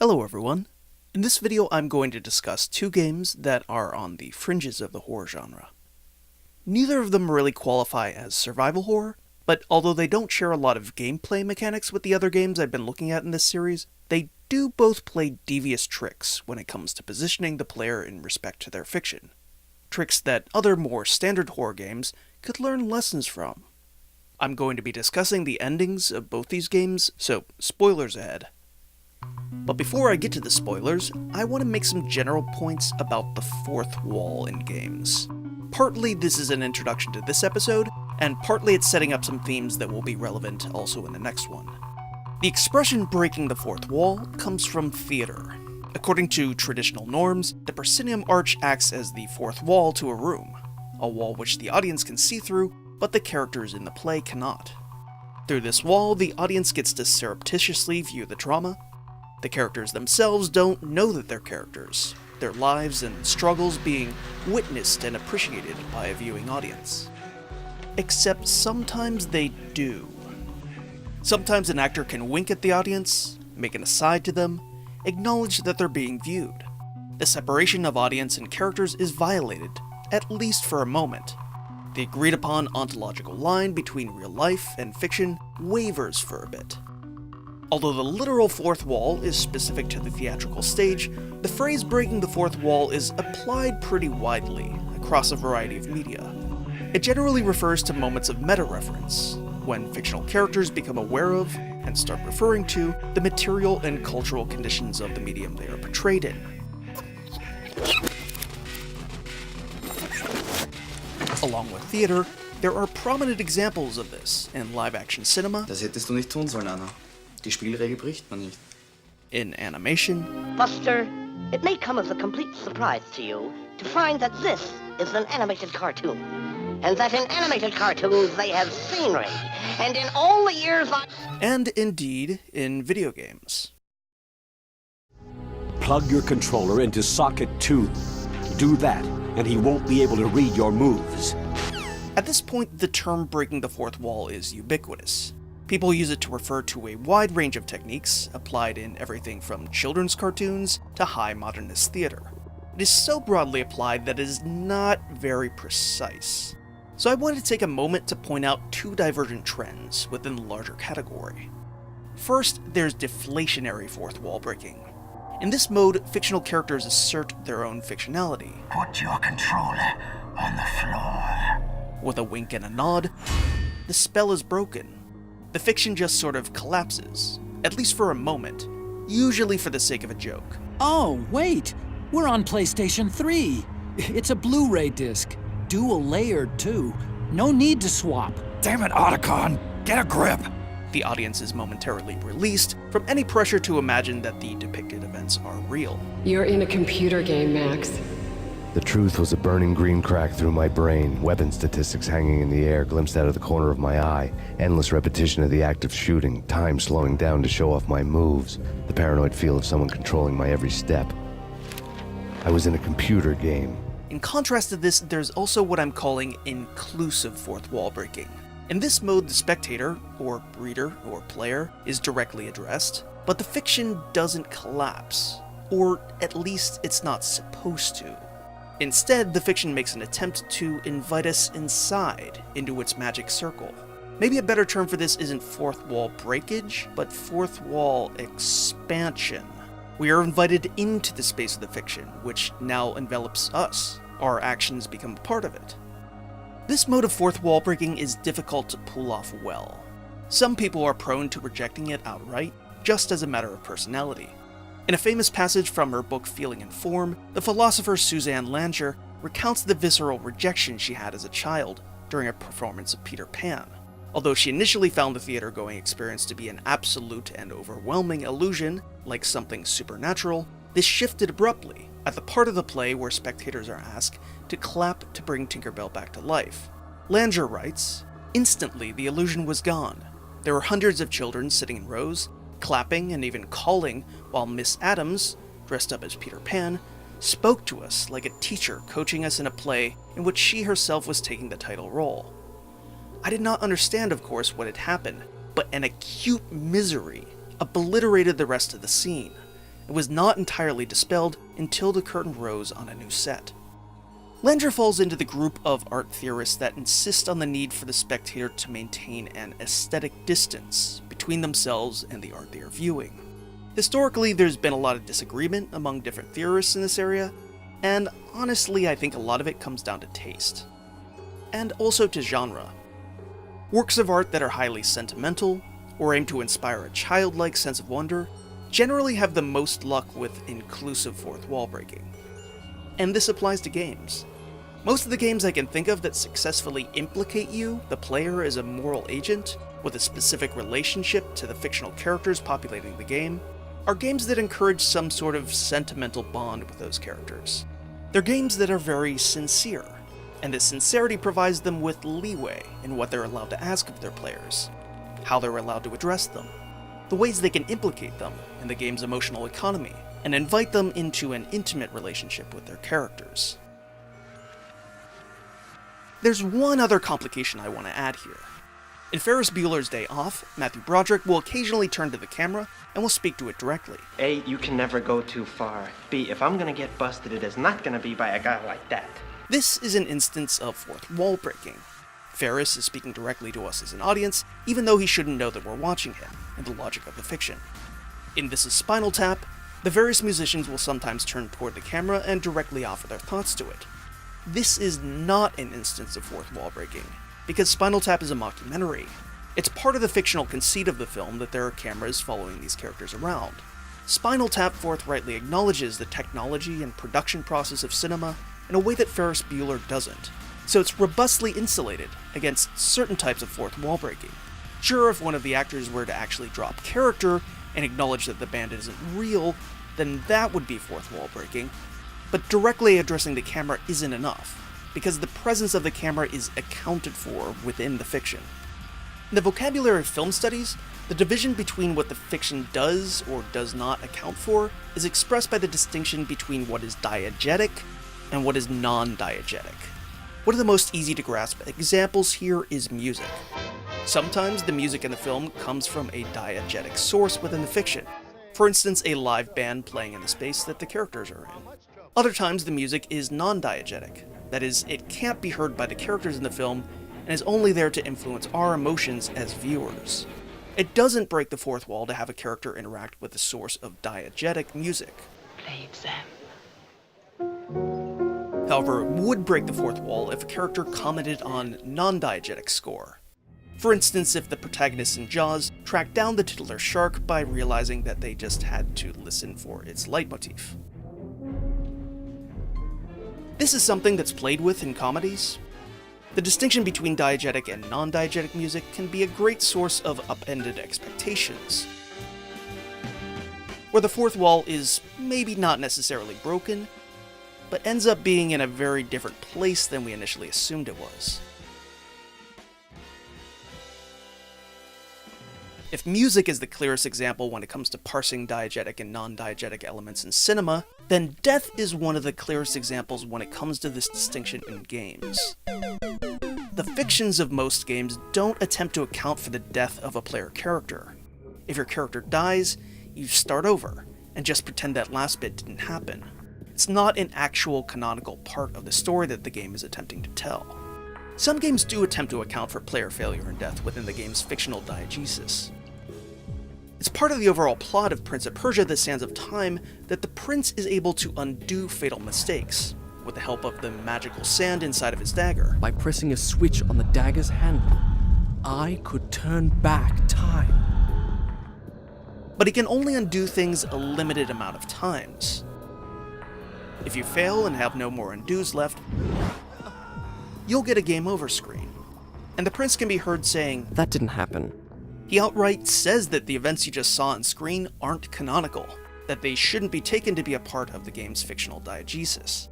Hello everyone. In this video I'm going to discuss two games that are on the fringes of the horror genre. Neither of them really qualify as survival horror, but although they don't share a lot of gameplay mechanics with the other games I've been looking at in this series, they do both play devious tricks when it comes to positioning the player in respect to their fiction. Tricks that other more standard horror games could learn lessons from. I'm going to be discussing the endings of both these games, so spoilers ahead. But before I get to the spoilers, I want to make some general points about the fourth wall in games. Partly this is an introduction to this episode, and partly it's setting up some themes that will be relevant also in the next one. The expression breaking the fourth wall comes from theater. According to traditional norms, the proscenium arch acts as the fourth wall to a room, a wall which the audience can see through, but the characters in the play cannot. Through this wall, the audience gets to surreptitiously view the drama. The characters themselves don't know that they're characters, their lives and struggles being witnessed and appreciated by a viewing audience. Except sometimes they do. Sometimes an actor can wink at the audience, make an aside to them, acknowledge that they're being viewed. The separation of audience and characters is violated, at least for a moment. The agreed upon ontological line between real life and fiction wavers for a bit. Although the literal fourth wall is specific to the theatrical stage, the phrase breaking the fourth wall is applied pretty widely across a variety of media. It generally refers to moments of meta-reference, when fictional characters become aware of, and start referring to, the material and cultural conditions of the medium they are portrayed in. Along with theater, there are prominent examples of this in live-action cinema. Das hättest du nicht tun sollen, Anna. Die Spielregel bricht man nicht. In animation. Buster, it may come as a complete surprise to you to find that this is an animated cartoon. And that in animated cartoons they have scenery. And in all the years And indeed, in video games. Plug your controller into socket 2. Do that, and he won't be able to read your moves. At this point, the term breaking the fourth wall is ubiquitous. People use it to refer to a wide range of techniques, applied in everything from children's cartoons to high modernist theater. It is so broadly applied that it is not very precise. So I wanted to take a moment to point out two divergent trends within the larger category. First, there's deflationary fourth wall breaking. In this mode, fictional characters assert their own fictionality. Put your controller on the floor. With a wink and a nod, the spell is broken. The fiction just sort of collapses, at least for a moment, usually for the sake of a joke. Oh, wait! We're on PlayStation 3! It's a Blu-ray disc. Dual layered, too. No need to swap. Damn it, Otacon! Get a grip! The audience is momentarily released from any pressure to imagine that the depicted events are real. You're in a computer game, Max. The truth was a burning green crack through my brain, weapon statistics hanging in the air, glimpsed out of the corner of my eye, endless repetition of the act of shooting, time slowing down to show off my moves, the paranoid feel of someone controlling my every step. I was in a computer game. In contrast to this, there's also what I'm calling inclusive fourth wall breaking. In this mode, the spectator, or reader, or player, is directly addressed, but the fiction doesn't collapse, or at least it's not supposed to. Instead, the fiction makes an attempt to invite us inside, into its magic circle. Maybe a better term for this isn't fourth wall breakage, but fourth wall expansion. We are invited into the space of the fiction, which now envelops us. Our actions become a part of it. This mode of fourth wall breaking is difficult to pull off well. Some people are prone to rejecting it outright, just as a matter of personality. In a famous passage from her book Feeling and Form, the philosopher Suzanne Langer recounts the visceral rejection she had as a child during a performance of Peter Pan. Although she initially found the theater-going experience to be an absolute and overwhelming illusion, like something supernatural, this shifted abruptly at the part of the play where spectators are asked to clap to bring Tinkerbell back to life. Langer writes, "Instantly the illusion was gone. There were hundreds of children sitting in rows, clapping and even calling, while Miss Adams, dressed up as Peter Pan, spoke to us like a teacher coaching us in a play in which she herself was taking the title role. I did not understand, of course, what had happened, but an acute misery obliterated the rest of the scene. It was not entirely dispelled until the curtain rose on a new set. Landry falls into the group of art theorists that insist on the need for the spectator to maintain an aesthetic distance between themselves and the art they are viewing. Historically, there's been a lot of disagreement among different theorists in this area, and honestly, I think a lot of it comes down to taste. And also to genre. Works of art that are highly sentimental, or aim to inspire a childlike sense of wonder, generally have the most luck with inclusive fourth wall breaking. And this applies to games. Most of the games I can think of that successfully implicate you, the player, as a moral agent, with a specific relationship to the fictional characters populating the game, are games that encourage some sort of sentimental bond with those characters. They're games that are very sincere, and this sincerity provides them with leeway in what they're allowed to ask of their players, how they're allowed to address them, the ways they can implicate them in the game's emotional economy, and invite them into an intimate relationship with their characters. There's one other complication I want to add here. In Ferris Bueller's Day Off, Matthew Broderick will occasionally turn to the camera and will speak to it directly. A, you can never go too far. B, if I'm gonna get busted, it is not gonna be by a guy like that. This is an instance of fourth wall breaking. Ferris is speaking directly to us as an audience, even though he shouldn't know that we're watching him, in the logic of the fiction. In This Is Spinal Tap, the various musicians will sometimes turn toward the camera and directly offer their thoughts to it. This is not an instance of fourth wall breaking, because Spinal Tap is a mockumentary. It's part of the fictional conceit of the film that there are cameras following these characters around. Spinal Tap forthrightly acknowledges the technology and production process of cinema in a way that Ferris Bueller doesn't, so it's robustly insulated against certain types of fourth wall breaking. Sure, if one of the actors were to actually drop character and acknowledge that the band isn't real, then that would be fourth wall breaking, but directly addressing the camera isn't enough, because the presence of the camera is accounted for within the fiction. In the vocabulary of film studies, the division between what the fiction does or does not account for is expressed by the distinction between what is diegetic and what is non-diegetic. One of the most easy to grasp examples here is music. Sometimes the music in the film comes from a diegetic source within the fiction, for instance a live band playing in the space that the characters are in. Other times the music is non-diegetic, that is, it can't be heard by the characters in the film and is only there to influence our emotions as viewers. It doesn't break the fourth wall to have a character interact with the source of diegetic music. Blades them. However, it would break the fourth wall if a character commented on non-diegetic score. For instance, if the protagonist in Jaws tracked down the titular shark by realizing that they just had to listen for its leitmotif. This is something that's played with in comedies. The distinction between diegetic and non-diegetic music can be a great source of upended expectations, where the fourth wall is maybe not necessarily broken, but ends up being in a very different place than we initially assumed it was. If music is the clearest example when it comes to parsing diegetic and non-diegetic elements in cinema, then death is one of the clearest examples when it comes to this distinction in games. The fictions of most games don't attempt to account for the death of a player character. If your character dies, you start over, and just pretend that last bit didn't happen. It's not an actual canonical part of the story that the game is attempting to tell. Some games do attempt to account for player failure and death within the game's fictional diegesis. It's part of the overall plot of Prince of Persia: The Sands of Time that the prince is able to undo fatal mistakes, with the help of the magical sand inside of his dagger. By pressing a switch on the dagger's handle, I could turn back time. But he can only undo things a limited amount of times. If you fail and have no more undos left, you'll get a game over screen, and the prince can be heard saying, "That didn't happen." He outright says that the events you just saw on screen aren't canonical, that they shouldn't be taken to be a part of the game's fictional diegesis.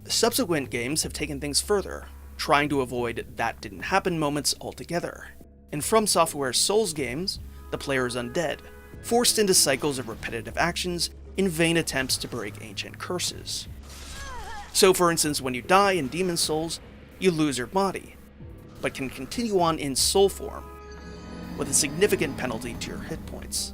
Subsequent games have taken things further, trying to avoid that didn't happen moments altogether. In From Software's Souls games, the player is undead, forced into cycles of repetitive actions in vain attempts to break ancient curses. So for instance, when you die in Demon's Souls, you lose your body, but can continue on in soul form, with a significant penalty to your hit points.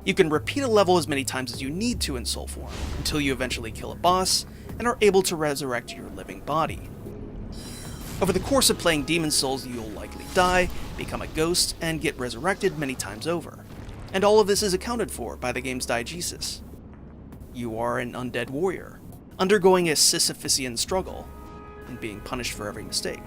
You can repeat a level as many times as you need to in soul form, until you eventually kill a boss and are able to resurrect your living body. Over the course of playing Demon Souls, you'll likely die, become a ghost, and get resurrected many times over. And all of this is accounted for by the game's diegesis. You are an undead warrior, undergoing a Sisyphusian struggle, and being punished for every mistake.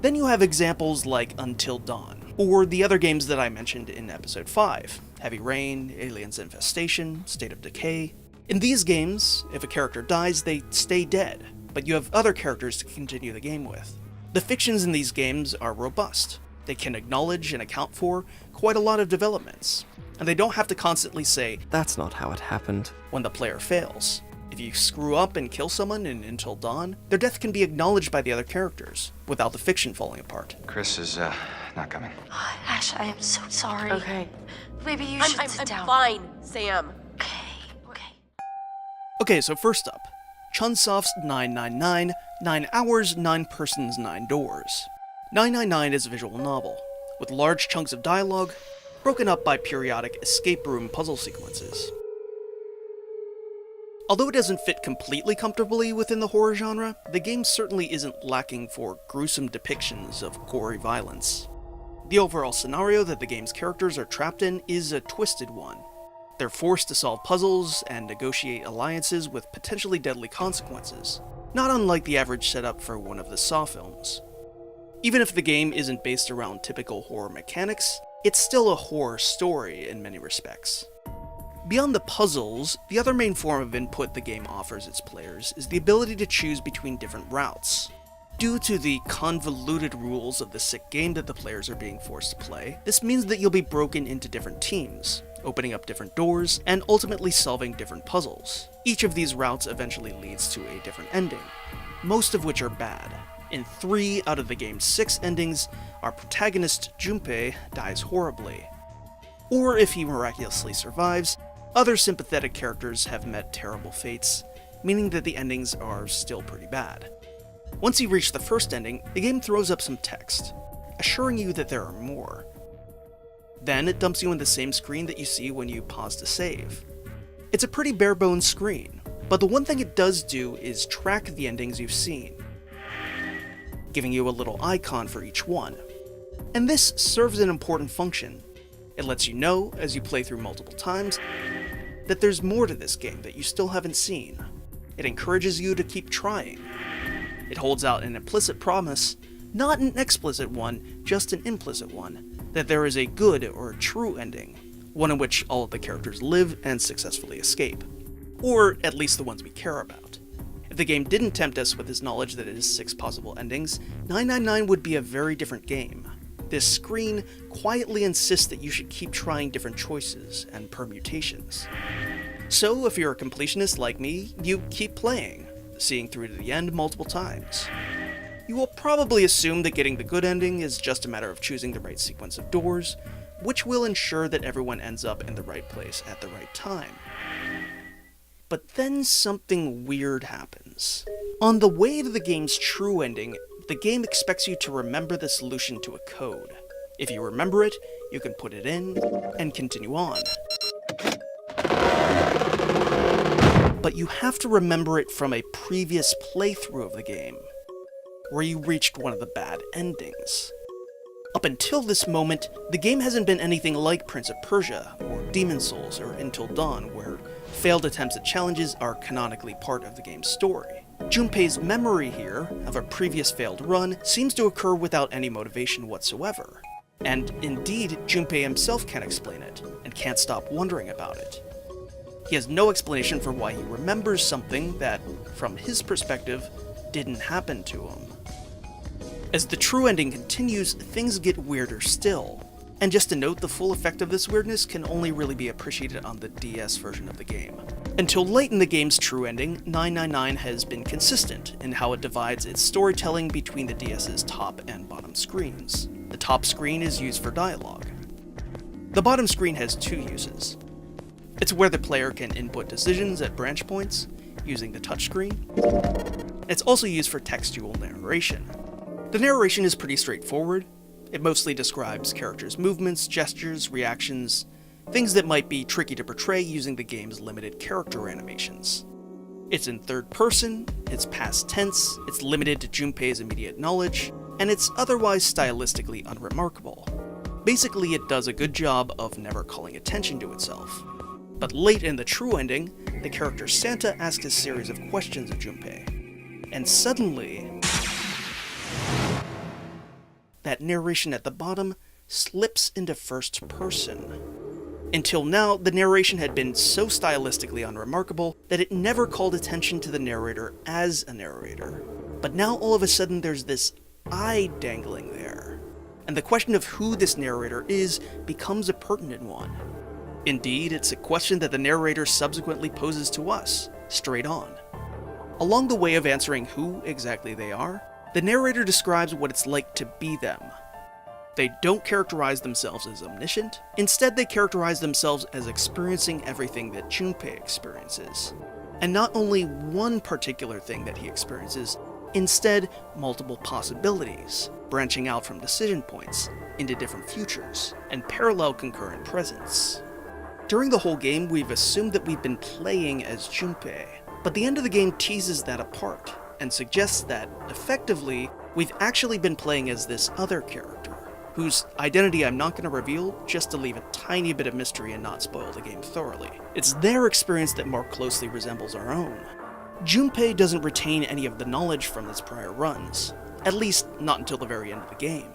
Then you have examples like Until Dawn, or the other games that I mentioned in episode 5, Heavy Rain, Aliens Infestation, State of Decay. In these games, if a character dies, they stay dead, but you have other characters to continue the game with. The fictions in these games are robust. They can acknowledge and account for quite a lot of developments, and they don't have to constantly say, "That's not how it happened," when the player fails. If you screw up and kill someone in Until Dawn, their death can be acknowledged by the other characters, without the fiction falling apart. Chris is, not coming. Oh, Ash, I am so sorry. Okay. Maybe you should sit down. I'm fine, Sam. Okay. Okay, so first up, Chunsoft's 999, 9 Hours, 9 Persons, 9 Doors. 999 is a visual novel, with large chunks of dialogue, broken up by periodic escape room puzzle sequences. Although it doesn't fit completely comfortably within the horror genre, the game certainly isn't lacking for gruesome depictions of gory violence. The overall scenario that the game's characters are trapped in is a twisted one. They're forced to solve puzzles and negotiate alliances with potentially deadly consequences, not unlike the average setup for one of the Saw films. Even if the game isn't based around typical horror mechanics, it's still a horror story in many respects. Beyond the puzzles, the other main form of input the game offers its players is the ability to choose between different routes. Due to the convoluted rules of the sick game that the players are being forced to play, this means that you'll be broken into different teams, opening up different doors, and ultimately solving different puzzles. Each of these routes eventually leads to a different ending, most of which are bad. In 3 out of the game's 6 endings, our protagonist, Junpei, dies horribly. Or if he miraculously survives, other sympathetic characters have met terrible fates, meaning that the endings are still pretty bad. Once you reach the first ending, the game throws up some text, assuring you that there are more. Then it dumps you in the same screen that you see when you pause to save. It's a pretty bare-bones screen, but the one thing it does do is track the endings you've seen, giving you a little icon for each one. And this serves an important function. It lets you know, as you play through multiple times, that there's more to this game that you still haven't seen. It encourages you to keep trying. It holds out an implicit promise, not an explicit one, just an implicit one, that there is a good or a true ending, one in which all of the characters live and successfully escape. Or at least the ones we care about. If the game didn't tempt us with its knowledge that it has 6 possible endings, 999 would be a very different game. This screen quietly insists that you should keep trying different choices and permutations. So if you're a completionist like me, you keep playing, seeing through to the end multiple times. You will probably assume that getting the good ending is just a matter of choosing the right sequence of doors, which will ensure that everyone ends up in the right place at the right time. But then something weird happens. On the way to the game's true ending, the game expects you to remember the solution to a code. If you remember it, you can put it in and continue on. But you have to remember it from a previous playthrough of the game, where you reached one of the bad endings. Up until this moment, the game hasn't been anything like Prince of Persia, or Demon Souls, or Until Dawn, where failed attempts at challenges are canonically part of the game's story. Junpei's memory here, of a previous failed run, seems to occur without any motivation whatsoever. And indeed, Junpei himself can't explain it, and can't stop wondering about it. He has no explanation for why he remembers something that, from his perspective, didn't happen to him. As the true ending continues, things get weirder still. And just to note, the full effect of this weirdness can only really be appreciated on the DS version of the game. Until late in the game's true ending, 999 has been consistent in how it divides its storytelling between the DS's top and bottom screens. The top screen is used for dialogue. The bottom screen has 2 uses. It's where the player can input decisions at branch points, using the touchscreen. It's also used for textual narration. The narration is pretty straightforward. It mostly describes characters' movements, gestures, reactions, things that might be tricky to portray using the game's limited character animations. It's in third person, it's past tense, it's limited to Junpei's immediate knowledge, and it's otherwise stylistically unremarkable. Basically, it does a good job of never calling attention to itself. But late in the true ending, the character Santa asks a series of questions of Junpei. And suddenly, that narration at the bottom slips into first person. Until now, the narration had been so stylistically unremarkable that it never called attention to the narrator as a narrator. But now all of a sudden there's this eye dangling there, and the question of who this narrator is becomes a pertinent one. Indeed, it's a question that the narrator subsequently poses to us, straight on. Along the way of answering who exactly they are, the narrator describes what it's like to be them. They don't characterize themselves as omniscient, instead they characterize themselves as experiencing everything that Junpei experiences. And not only one particular thing that he experiences, instead multiple possibilities, branching out from decision points into different futures and parallel concurrent presents. During the whole game, we've assumed that we've been playing as Junpei, but the end of the game teases that apart and suggests that, effectively, we've actually been playing as this other character, whose identity I'm not going to reveal just to leave a tiny bit of mystery and not spoil the game thoroughly. It's their experience that more closely resembles our own. Junpei doesn't retain any of the knowledge from its prior runs, at least not until the very end of the game.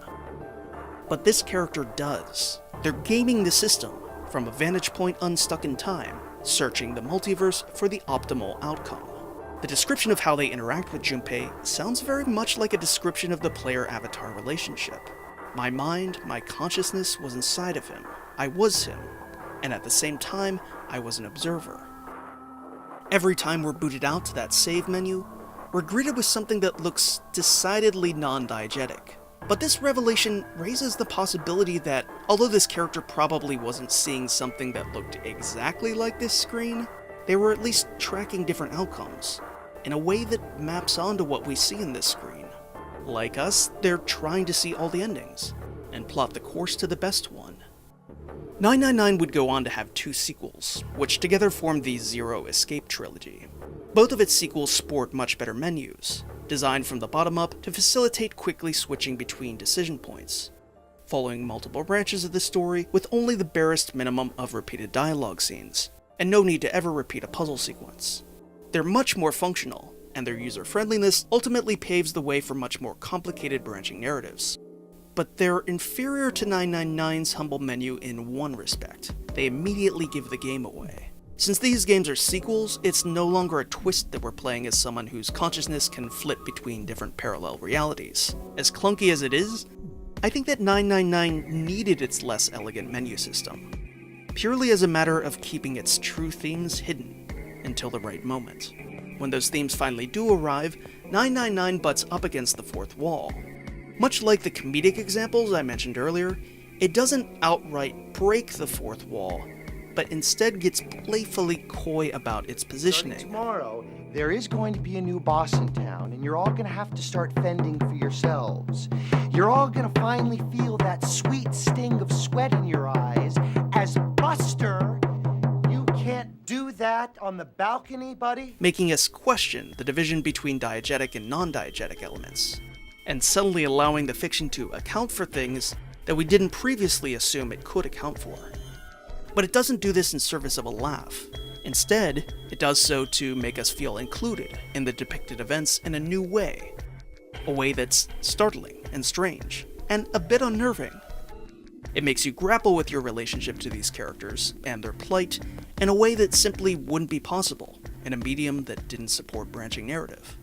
But this character does. They're gaming the system from a vantage point unstuck in time, searching the multiverse for the optimal outcome. The description of how they interact with Junpei sounds very much like a description of the player-avatar relationship. My mind, my consciousness was inside of him. I was him. And at the same time, I was an observer. Every time we're booted out to that save menu, we're greeted with something that looks decidedly non-diegetic. But this revelation raises the possibility that, although this character probably wasn't seeing something that looked exactly like this screen, they were at least tracking different outcomes, in a way that maps onto what we see in this screen. Like us, they're trying to see all the endings, and plot the course to the best one. 999 would go on to have 2 sequels, which together formed the Zero Escape trilogy. Both of its sequels sport much better menus, designed from the bottom up to facilitate quickly switching between decision points, following multiple branches of the story with only the barest minimum of repeated dialogue scenes, and no need to ever repeat a puzzle sequence. They're much more functional, and their user-friendliness ultimately paves the way for much more complicated branching narratives. But they're inferior to 999's humble menu in one respect: they immediately give the game away. Since these games are sequels, it's no longer a twist that we're playing as someone whose consciousness can flip between different parallel realities. As clunky as it is, I think that 999 needed its less elegant menu system, purely as a matter of keeping its true themes hidden until the right moment. When those themes finally do arrive, 999 butts up against the fourth wall. Much like the comedic examples I mentioned earlier, it doesn't outright break the fourth wall, but instead gets playfully coy about its positioning. Starting tomorrow, there is going to be a new boss in town, and you're all going to have to start fending for yourselves. You're all going to finally feel that sweet sting of sweat in your eyes as Buster. You can't do that on the balcony, buddy. Making us question the division between diegetic and non-diegetic elements, and suddenly allowing the fiction to account for things that we didn't previously assume it could account for. But it doesn't do this in service of a laugh. Instead, it does so to make us feel included in the depicted events in a new way. A way that's startling and strange, and a bit unnerving. It makes you grapple with your relationship to these characters and their plight in a way that simply wouldn't be possible in a medium that didn't support branching narrative.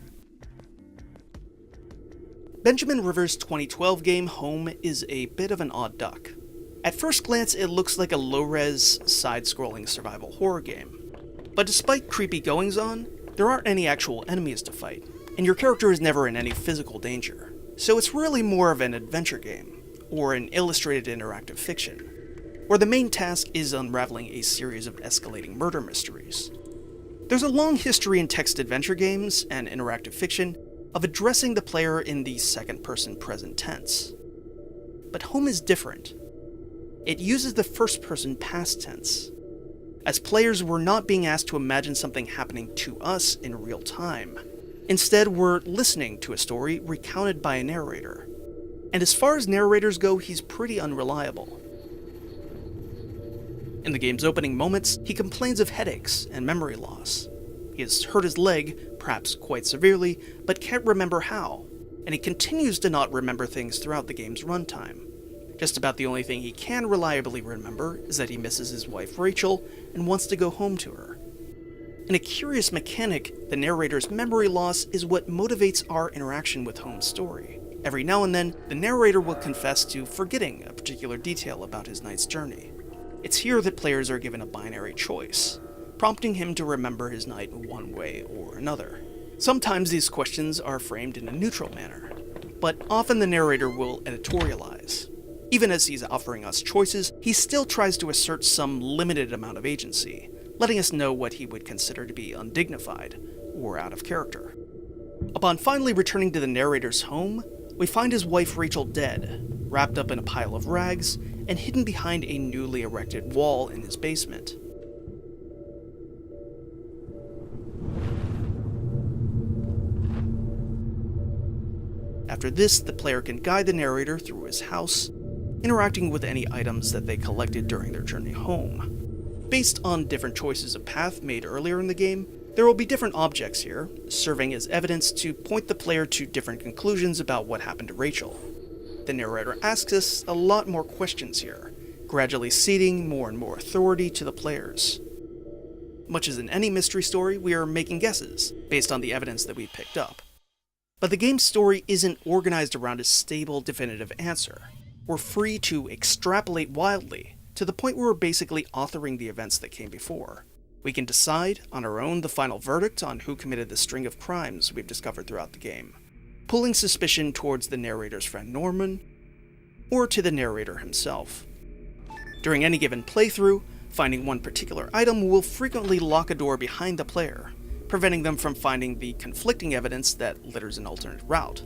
Benjamin Rivers' 2012 game Home is a bit of an odd duck. At first glance, it looks like a low-res, side-scrolling survival horror game. But despite creepy goings-on, there aren't any actual enemies to fight, and your character is never in any physical danger. So it's really more of an adventure game, or an illustrated interactive fiction, where the main task is unraveling a series of escalating murder mysteries. There's a long history in text adventure games and interactive fiction of addressing the player in the second-person present tense. But Home is different. it uses the first-person past tense. As players, we're not being asked to imagine something happening to us in real time. Instead, we're listening to a story recounted by a narrator. And as far as narrators go, he's pretty unreliable. In the game's opening moments, he complains of headaches and memory loss. He has hurt his leg, perhaps quite severely, but can't remember how, and he continues to not remember things throughout the game's runtime. Just about the only thing he can reliably remember is that he misses his wife Rachel and wants to go home to her. In a curious mechanic, the narrator's memory loss is what motivates our interaction with Holmes' story. Every now and then, the narrator will confess to forgetting a particular detail about his night's journey. It's here that players are given a binary choice, prompting him to remember his night one way or another. Sometimes these questions are framed in a neutral manner, but often the narrator will editorialize. Even as he's offering us choices, he still tries to assert some limited amount of agency, letting us know what he would consider to be undignified or out of character. Upon finally returning to the narrator's home, we find his wife Rachel dead, wrapped up in a pile of rags, and hidden behind a newly erected wall in his basement. After this, the player can guide the narrator through his house, interacting with any items that they collected during their journey home. Based on different choices of path made earlier in the game, there will be different objects here, serving as evidence to point the player to different conclusions about what happened to Rachel. The narrator asks us a lot more questions here, gradually ceding more and more authority to the players. Much as in any mystery story, we are making guesses, based on the evidence that we picked up. But the game's story isn't organized around a stable, definitive answer. We're free to extrapolate wildly, to the point where we're basically authoring the events that came before. We can decide on our own the final verdict on who committed the string of crimes we've discovered throughout the game, pulling suspicion towards the narrator's friend Norman, or to the narrator himself. During any given playthrough, finding one particular item will frequently lock a door behind the player, preventing them from finding the conflicting evidence that litters an alternate route.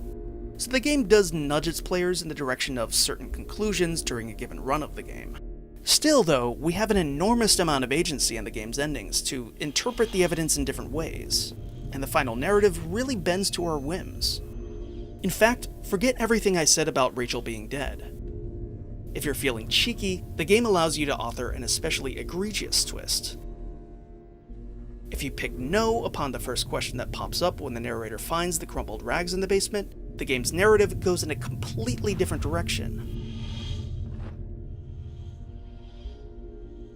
So the game does nudge its players in the direction of certain conclusions during a given run of the game. Still, though, we have an enormous amount of agency in the game's endings to interpret the evidence in different ways, and the final narrative really bends to our whims. In fact, forget everything I said about Rachel being dead. If you're feeling cheeky, the game allows you to author an especially egregious twist. If you pick no upon the first question that pops up when the narrator finds the crumpled rags in the basement, the game's narrative goes in a completely different direction.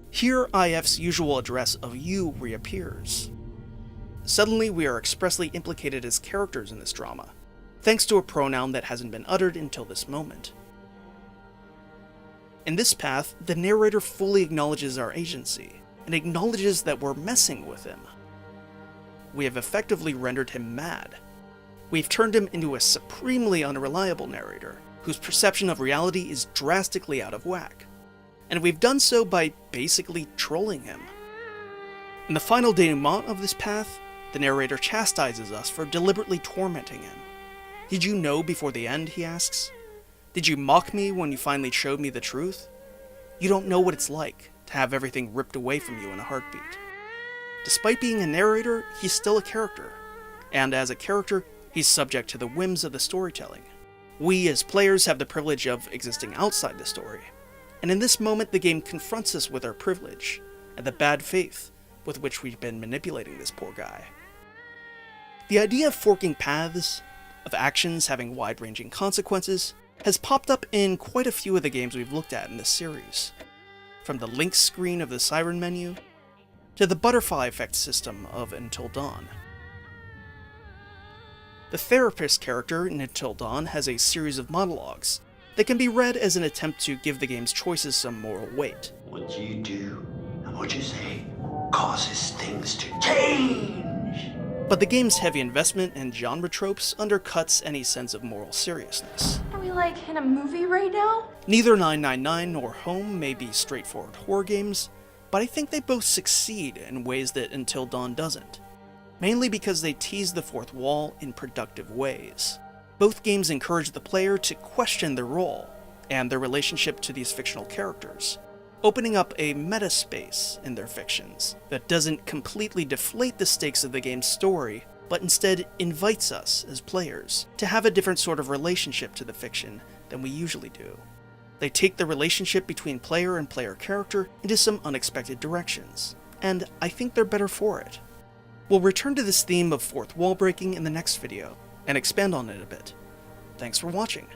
Here, IF's usual address of you reappears. Suddenly, we are expressly implicated as characters in this drama, thanks to a pronoun that hasn't been uttered until this moment. In this path, the narrator fully acknowledges our agency, and acknowledges that we're messing with him. We have effectively rendered him mad. We've turned him into a supremely unreliable narrator, whose perception of reality is drastically out of whack. And we've done so by basically trolling him. In the final denouement of this path, the narrator chastises us for deliberately tormenting him. Did you know before the end, he asks? Did you mock me when you finally showed me the truth? You don't know what it's like to have everything ripped away from you in a heartbeat. Despite being a narrator, he's still a character, and as a character, he's subject to the whims of the storytelling. We as players have the privilege of existing outside the story, and in this moment the game confronts us with our privilege, and the bad faith with which we've been manipulating this poor guy. The idea of forking paths, of actions having wide-ranging consequences, has popped up in quite a few of the games we've looked at in this series. From the link screen of the Siren menu, to the butterfly effect system of Until Dawn. The therapist character in Until Dawn has a series of monologues that can be read as an attempt to give the game's choices some moral weight. What you do and what you say causes things to change. But the game's heavy investment in genre tropes undercuts any sense of moral seriousness. Are we like in a movie right now? Neither 999 nor Home may be straightforward horror games, but I think they both succeed in ways that Until Dawn doesn't, mainly because they tease the fourth wall in productive ways. Both games encourage the player to question their role, and their relationship to these fictional characters, opening up a meta space in their fictions that doesn't completely deflate the stakes of the game's story, but instead invites us as players to have a different sort of relationship to the fiction than we usually do. They take the relationship between player and player character into some unexpected directions, and I think they're better for it. We'll return to this theme of fourth wall breaking in the next video, and expand on it a bit. Thanks for watching.